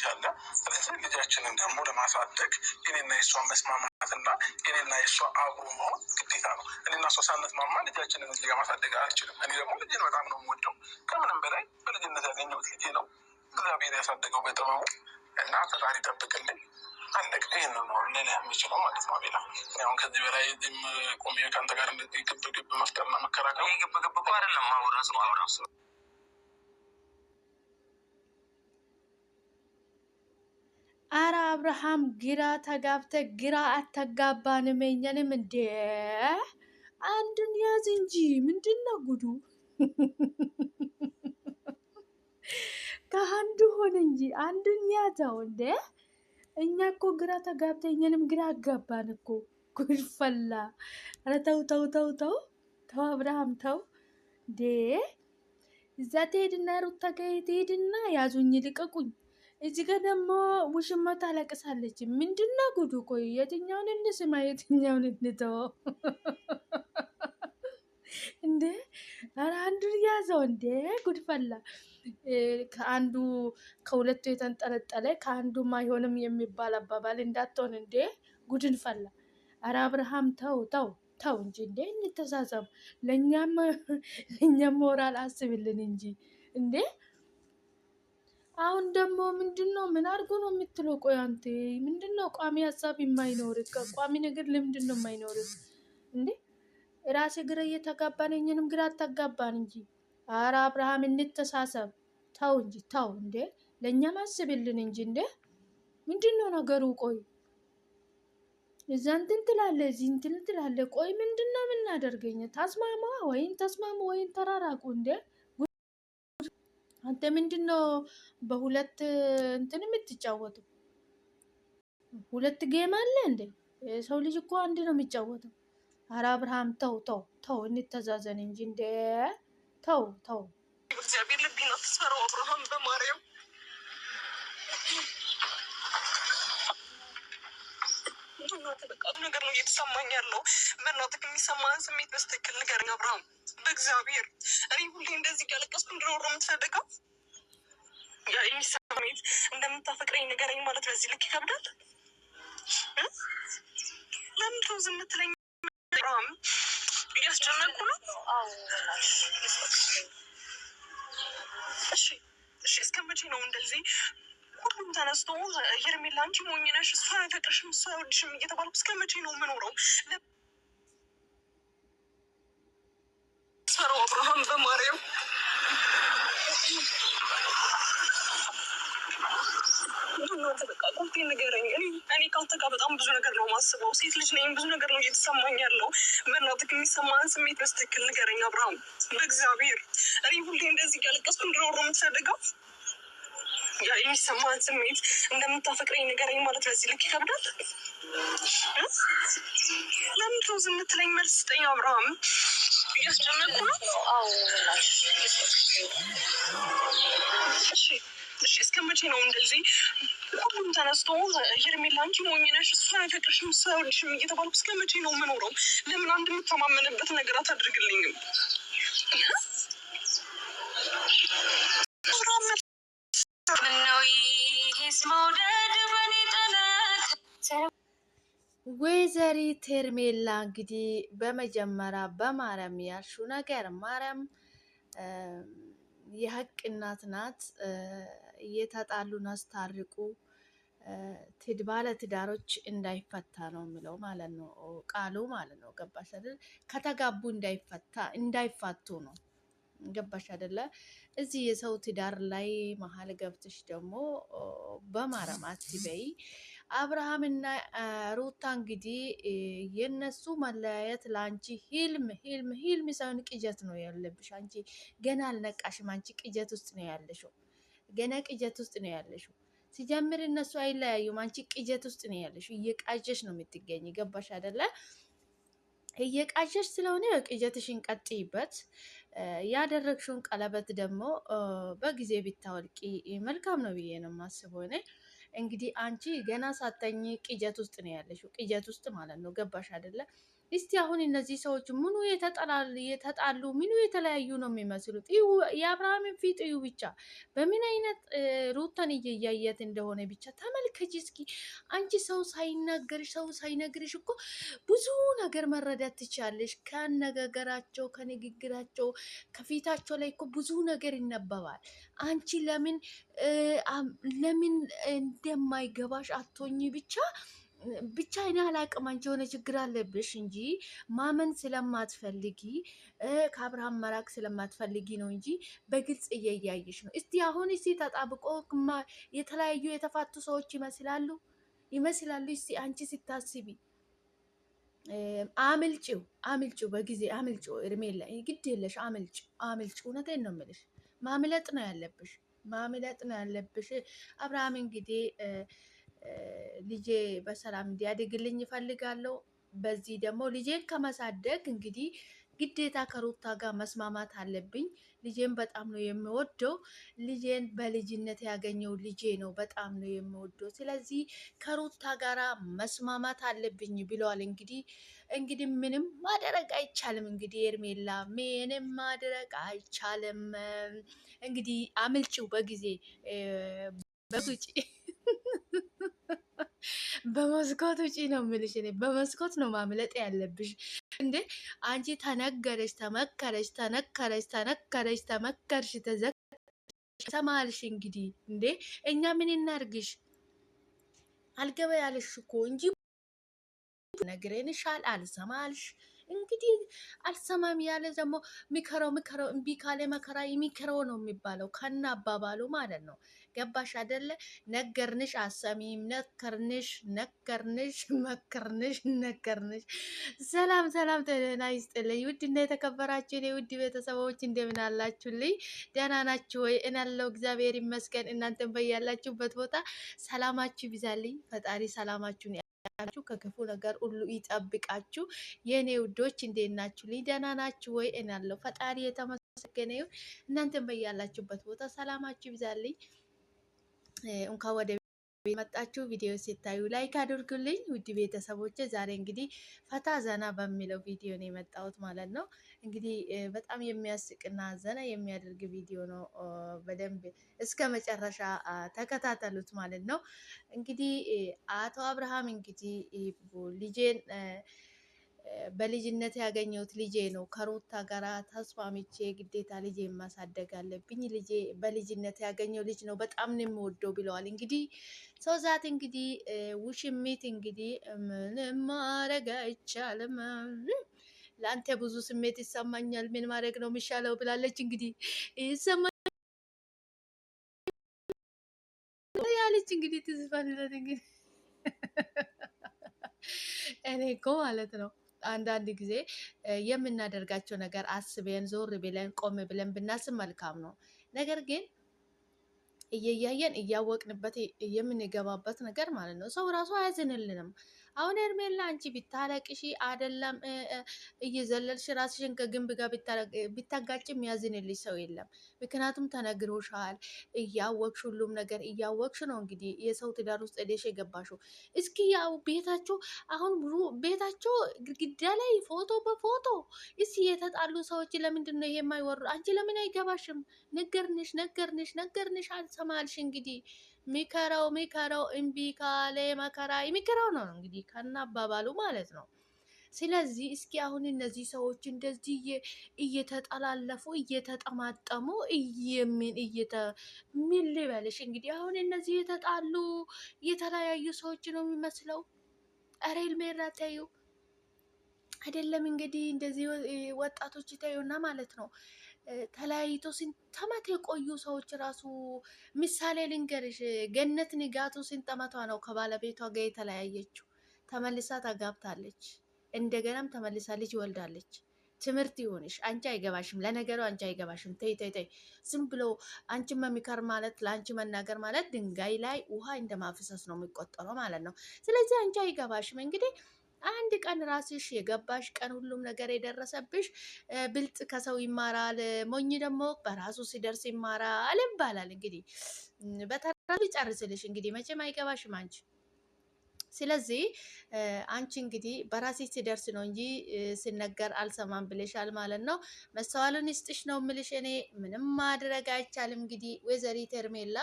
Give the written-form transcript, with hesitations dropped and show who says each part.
Speaker 1: ልጅ አለ። ስለዚህ ልጃችንን ደግሞ ለማሳደግ የኔና የእሷ መስማማትና የኔና የእሷ አብሮ መሆን ግዴታ ነው። እኔና እሷ ሳንስማማ ልጃችንን እዚህ ጋር ማሳደግ አልችልም። እኔ ደግሞ ልጄን በጣም ነው የምወደው። ከምንም በላይ በልጅነት ያገኘሁት ልጄ ነው። እግዚአብሔር ያሳደገው በጥበቡ እና ፈጣሪ ይጠብቅልኝ። አለቀ። ይህን ነው ልልህ የምችለው ማለት ነው። ሌላ አሁን ከዚህ በላይ እዚህም ቆሜ ከአንተ ጋር እንደዚህ ግብ መፍጠርና መከራከር ግብ እኮ አይደለም። ማውራስ
Speaker 2: አረ አብርሃም ግራ ተጋብተ ግራ አተጋባንም። እኛንም እንዴ አንዱን ያዝ እንጂ ምንድነው ጉዱ? ከአንዱ ሆነ እንጂ አንዱን ያዘው እንዴ። እኛ እኮ ግራ ተጋብተ እኛንም ግራ አጋባን እኮ። ጉድፈላ። አረ ተው ተው ተው ተው ተው አብርሃም ተው እንዴ። እዛ ትሄድና ሩታ ትሄድና ያዙኝ ልቀቁኝ። እዚህ ጋር ደግሞ ውሽማ ታለቅሳለች። ምንድነው ጉዱ? ቆይ የትኛውን እንስማ የትኛውን እንተወው እንዴ? ኧረ አንዱን ያዘው እንዴ ጉድፈላ። ከአንዱ ከሁለቱ የተንጠለጠለ ከአንዱም አይሆንም የሚባል አባባል እንዳትሆን እንዴ ጉድን ፈላ። ኧረ አብርሃም ተው ተው ተው እንጂ እንዴ እንተሳሰብ። ለእኛም ሞራል አስብልን እንጂ እንዴ። አሁን ደግሞ ምንድነው? ምን አድርጎ ነው የምትለው? ቆይ አንተ ምንድነው ቋሚ ሀሳብ የማይኖርህ? ቋሚ ነገር ለምንድነው የማይኖርህ እንዴ? ራሴ ግራ እየተጋባን እኛንም ግራ አታጋባን እንጂ። ኧረ አብርሃም እንተሳሰብ። ተው እንጂ ተው እንዴ። ለእኛም አስብልን እንጂ እንዴ። ምንድነው ነገሩ? ቆይ እዛ እንትን ትላለህ እዚህ እንትን ትላለህ። ቆይ ምንድነው የምናደርገኝ? ተስማማ ወይም ተስማሙ ወይም ተራራቁ እንዴ። አንተ ምንድነው በሁለት እንትን የምትጫወቱ? ሁለት ጌም አለ እንዴ? ሰው ልጅ እኮ አንድ ነው የሚጫወተው። ኧረ አብርሃም ተው ተው ተው እንተዛዘን እንጂ እንዴ። ተው ተው
Speaker 1: እግዚአብሔር ልቢና ተሰራው አብርሃም በማርያም በቃ ነገር ነው እየተሰማኝ ያለው። በእናትህ የሚሰማህን ስሜት በስትክክል ንገረኝ አብርሃም በእግዚአብሔር። እኔ ሁሌ እንደዚህ እያለቀስኩ እንድኖር የምትፈልገው ያ የሚሰማኝ እንደምታፈቅረኝ ንገረኝ ማለት በዚህ ልክ ይከብዳል? ለምን ተው ዝም ትለኝ አብርሃም? እያስጨነቁ ነው። እሺ እስከ መቼ ነው እንደዚህ ሁሉም ተነስቶ ሄርሜላ አንቺ ሞኝ ነሽ፣ እሷ አይፈቅርሽም፣ እሷ አይወድሽም እየተባልኩ እስከ መቼ ነው የምኖረው? ሰራው አብርሃም በማርያም እናንተ በቃ ቁልቴ ንገረኝ። እኔ ከአንተ ጋር በጣም ብዙ ነገር ነው ማስበው። ሴት ልጅ ነኝ፣ ብዙ ነገር ነው እየተሰማኝ ያለው። በእናትህ የሚሰማህን ስሜት በስትክክል ንገረኝ አብርሃም በእግዚአብሔር። እኔ ሁሌ እንደዚህ እያለቀስኩ እንድኖር ነው የምትፈልገው? ያ የሚሰማህን ስሜት እንደምታፈቅረኝ ንገረኝ ማለት በዚህ ልክ ይከብዳል? ለምን ተው ዝም ትለኝ? መልስ ስጠኝ አብርሃም። እያስጨነቁ ነው። እሺ እስከ መቼ ነው እንደዚህ ሁሉም ተነስቶ ሄርሜላ አንቺ ሞኝ ነሽ፣ እሷ አይፈቅርሽም፣ እሷ አይወድሽም እየተባልኩ እስከ መቼ ነው የምኖረው? ለምን አንድ የምተማመንበት ነገር አታደርግልኝም?
Speaker 2: ወይዘሪት ሄርሜላ እንግዲህ በመጀመሪያ በማርያም ያልሹ ነገር ማርያም የሀቅ እናት ናት። እየተጣሉን አስታርቁ፣ ባለ ትዳሮች እንዳይፈታ ነው የሚለው ማለት ነው ቃሉ ማለት ነው። ገባሽ አይደል? ከተጋቡ እንዳይፋቱ ነው። ገባሽ አይደለ? እዚህ የሰው ትዳር ላይ መሀል ገብተሽ ደግሞ በማርያም አትበይ። አብርሃምና ሩታ እንግዲህ የነሱ መለያየት ለአንቺ ህልም ሳይሆን ቅጀት ነው ያለብሽ። አንቺ ገና አልነቃሽም። አንቺ ቅጀት ውስጥ ነው ያለሽው። ገና ቅጀት ውስጥ ነው ያለሽው። ሲጀምር እነሱ አይለያዩም። አንቺ ቅጀት ውስጥ ነው ያለሽው። እየቃጀሽ ነው የምትገኝ። ገባሽ አይደለ? እየቃጀሽ ስለሆነ ቅጀትሽን ቀጥይበት። ያደረግሽውን ቀለበት ደግሞ በጊዜ ብታወልቂ መልካም ነው ብዬ ነው የማስበው እኔ። እንግዲህ አንቺ ገና ሳተኝ ቅጀት ውስጥ ነው ያለሽው። ቅጀት ውስጥ ማለት ነው። ገባሽ አይደለ? እስቲ አሁን እነዚህ ሰዎች ምኑ የተጣሉ ምኑ የተለያዩ ነው የሚመስሉት? የአብርሃምን ፊት እዩ ብቻ በምን አይነት ሩታን እያየት እንደሆነ ብቻ ተመልከች እስኪ። አንቺ ሰው ሳይነግርሽ እኮ ብዙ ነገር መረዳት ትችላለሽ። ከአነጋገራቸው፣ ከንግግራቸው፣ ከፊታቸው ላይ እኮ ብዙ ነገር ይነበባል። አንቺ ለምን እንደማይገባሽ አቶኝ ብቻ እኔ አላቅም። አንቺ የሆነ ችግር አለብሽ እንጂ ማመን ስለማትፈልጊ ከአብርሃም መራቅ ስለማትፈልጊ ነው እንጂ በግልጽ እያየሽ ነው። እስቲ አሁን ተጣብቆ የተለያዩ የተፋቱ ሰዎች ይመስላሉ። እስቲ አንቺ ስታስቢ አምልጪው፣ በጊዜ አምልጪው። እርሜላ ግድ የለሽ አምልጪው። እውነቴን ነው የምልሽ። ማምለጥ ነው ያለብሽ። አብርሃም እንግዲህ ልጄ በሰላም እንዲያድግልኝ ይፈልጋለሁ። በዚህ ደግሞ ልጄን ከመሳደግ እንግዲህ ግዴታ ከሩታ ጋር መስማማት አለብኝ። ልጄን በጣም ነው የምወደው። ልጄን በልጅነት ያገኘው ልጄ ነው። በጣም ነው የምወደው። ስለዚህ ከሩታ ጋራ መስማማት አለብኝ ብለዋል። እንግዲህ ምንም ማድረግ አይቻልም። እንግዲህ ኤርሜላ ምንም ማድረግ አይቻልም። እንግዲህ አምልጭው በጊዜ በውጪ በመስኮት ውጪ ነው የምልሽ። እኔ በመስኮት ነው ማምለጥ ያለብሽ እንዴ! አንቺ ተነገረሽ፣ ተመከርሽ፣ ተሰማልሽ። እንግዲህ እንዴ እኛ ምን እናርግሽ? አልገባ ያለሽ እኮ እንጂ ነግሬንሻል፣ አልሰማልሽ። እንግዲህ አልሰማም ያለ ደግሞ ምከረው፣ እምቢ ካለ መከራ የሚከረው ነው የሚባለው ከና አባባሉ ማለት ነው። ገባሽ አይደለ? ነገርንሽ አሰሚም፣ መከርንሽ። ሰላም ጤና ይስጥልኝ። ውድና የተከበራችሁ የኔ ውድ ቤተሰቦች እንደምን አላችሁልኝ? ደህና ናችሁ ወይ? እኔ ያለው እግዚአብሔር ይመስገን። እናንተን በያላችሁበት ቦታ ሰላማችሁ ይብዛልኝ። ፈጣሪ ሰላማችሁን ከክፉ ነገር ሁሉ ይጠብቃችሁ። የኔ ውዶች እንዴት ናችሁ? ደህና ናችሁ ወይ? እኔ ያለው ፈጣሪ የተመሰገነ ይሁን። እናንተን በያላችሁበት ቦታ ሰላማችሁ ይብዛልኝ። እንኳን ወደ መጣችሁ ቪዲዮ ሲታዩ ላይክ አድርጉልኝ። ውድ ቤተሰቦች ዛሬ እንግዲህ ፈታ ዘና በሚለው ቪዲዮ ነው የመጣሁት ማለት ነው። እንግዲህ በጣም የሚያስቅና ዘና የሚያደርግ ቪዲዮ ነው። በደንብ እስከ መጨረሻ ተከታተሉት ማለት ነው። እንግዲህ አቶ አብርሃም እንግዲህ ልጄን በልጅነት ያገኘሁት ልጄ ነው። ከሩታ ጋራ ተስማምቼ ግዴታ ልጄ ማሳደግ አለብኝ። ልጄ በልጅነት ያገኘው ልጅ ነው፣ በጣም ነው የምወደው ብለዋል። እንግዲህ ሰው ዛት እንግዲህ ውሽሚት እንግዲህ ምንም ማድረግ አይቻልም፣ ለአንተ ብዙ ስሜት ይሰማኛል፣ ምን ማድረግ ነው የሚሻለው ብላለች። እንግዲህ ይሰማኛል ያለች እንግዲህ ትዝፋንለት እንግዲህ እኔ እኮ ማለት ነው አንዳንድ ጊዜ የምናደርጋቸው ነገር አስበን ዞር ብለን ቆም ብለን ብናስብ መልካም ነው። ነገር ግን እያየን እያወቅንበት የምንገባበት ነገር ማለት ነው ሰው ራሱ አያዝንልንም። አሁን ኤርሜላ አንቺ ቢታለቅሺ አይደለም እየዘለልሽ ራስሽን ከግንብ ጋር ቢታጋጭ የሚያዝንልሽ ሰው የለም። ምክንያቱም ተነግሮሻል፣ እያወቅሽ ሁሉም ነገር እያወቅሽ ነው እንግዲህ የሰው ትዳር ውስጥ ሄደሽ የገባሽው። እስኪ ያው ቤታቸው አሁን ቤታቸው ግድግዳ ላይ ፎቶ በፎቶ እስኪ የተጣሉ ሰዎች ለምንድን ነው ይሄ የማይወሩ? አንቺ ለምን አይገባሽም? ነገርንሽ አልሰማልሽ። እንግዲህ ሚከራው እምቢ ካለ መከራ የሚከራው ነው እንግዲህ ከና አባባሉ ማለት ነው። ስለዚህ እስኪ አሁን እነዚህ ሰዎች እንደዚህ እየተጠላለፉ እየተጠማጠሙ ምን ልበልሽ እንግዲህ አሁን እነዚህ የተጣሉ የተለያዩ ሰዎች ነው የሚመስለው። ኧረ ኤርሜላ ተዩ አይደለም እንግዲህ እንደዚህ ወጣቶች ይታዩና ማለት ነው ተለያይቶ ስንት ዓመት የቆዩ ሰዎች ራሱ ምሳሌ ልንገርሽ፣ ገነት ንጋቱ ስንት ዓመቷ ነው ከባለቤቷ ጋር የተለያየችው? ተመልሳ ተጋብታለች። እንደገናም ተመልሳ ልጅ ወልዳለች። ትምህርት ይሆንሽ። አንቺ አይገባሽም። ለነገሩ አንቺ አይገባሽም። ተይ። ዝም ብሎ አንቺ መሚከር ማለት ለአንቺ መናገር ማለት ድንጋይ ላይ ውሃ እንደማፍሰስ ነው የሚቆጠረው ማለት ነው። ስለዚህ አንቺ አይገባሽም። እንግዲህ አንድ ቀን ራስሽ የገባሽ ቀን ሁሉም ነገር የደረሰብሽ። ብልጥ ከሰው ይማራል፣ ሞኝ ደግሞ በራሱ ሲደርስ ይማራል ይባላል። እንግዲህ በተራ ጨርስልሽ። እንግዲህ መቼም አይገባሽም አንቺ ስለዚህ አንቺ እንግዲህ በራስሽ ሲደርስ ነው እንጂ ሲነገር አልሰማም ብለሻል ማለት ነው። መስተዋልን ይስጥሽ ነው ምልሽ። እኔ ምንም ማድረግ አይቻልም። እንግዲህ ወይዘሪት ሄርሜላ